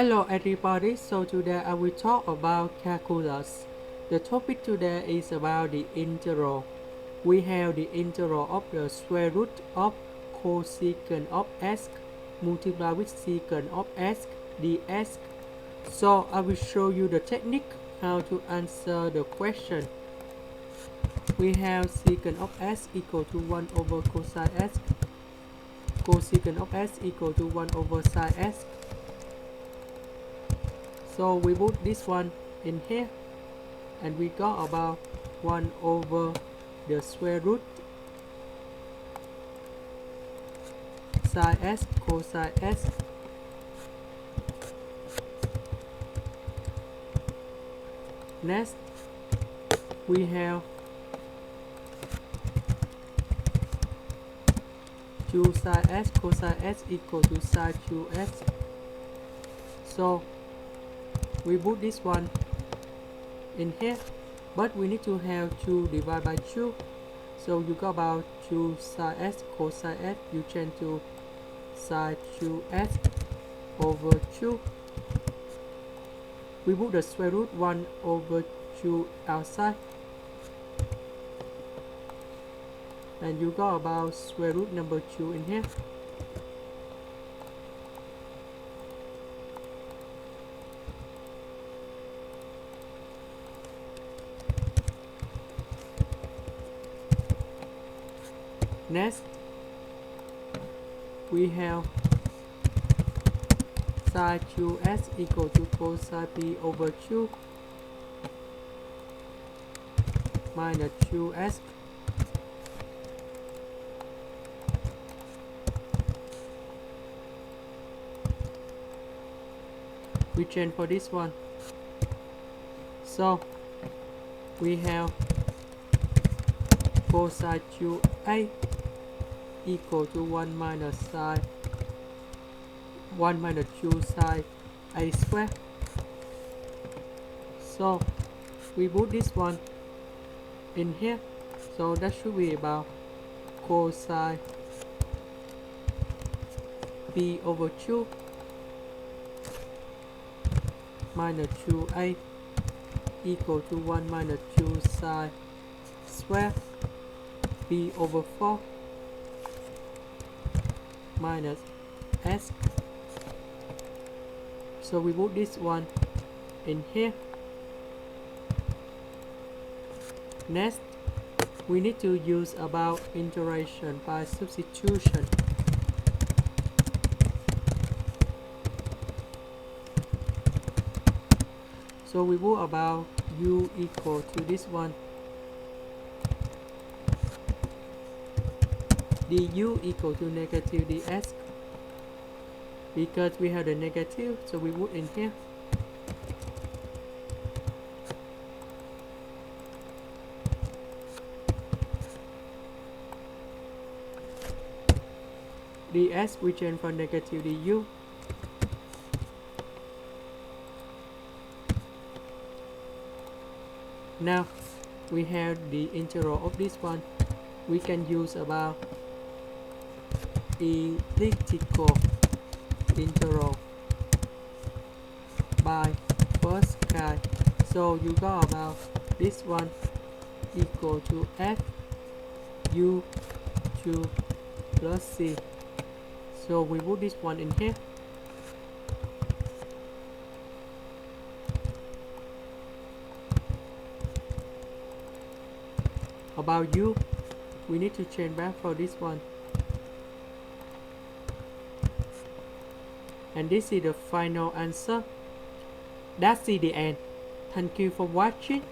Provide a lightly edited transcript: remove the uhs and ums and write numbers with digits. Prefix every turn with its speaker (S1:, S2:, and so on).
S1: Hello everybody, so today I will talk about calculus. The topic today is about the integral. We have the integral of the square root of cosecant of x multiplied with secant of x dx. So I will show you the technique how to answer the question. We have secant of x equal to 1 over cosine x. Cosecant of x equal to 1 over sine x. So we put this one in here and we got about 1 over the square root sine s cosine s. Next we have 2 sine s cosine s equal to sine 2s. So we put this one in here, but we need to have 2 divided by 2. So you got about 2 sine s cosine s, you change to sine 2s over 2. We put the square root 1 over 2 outside, and you got about square root number 2 in here. Next, we have sine 2s equal to cosine p over 2 minus 2s. We change for this one. So we have cosine 2a equal to 1 minus 2 sine a square. So we put this one in here, so that should be about cosine p over 2 minus 2a equal to 1 minus 2 sine square p over 4 minus s. So we put this one in here. Next, we need to use about integration by substitution. So we put about u equal to this one, du equal to negative ds. Because we have the negative, so we put in here. ds we change for negative du. Now we have the integral of this one. We can use about elliptical integral by first kind. So you got about this one equal to f u 2 plus c. So we put this one in here. About u, we need to change back for this one. And this is the final answer. That's the end. Thank you for watching.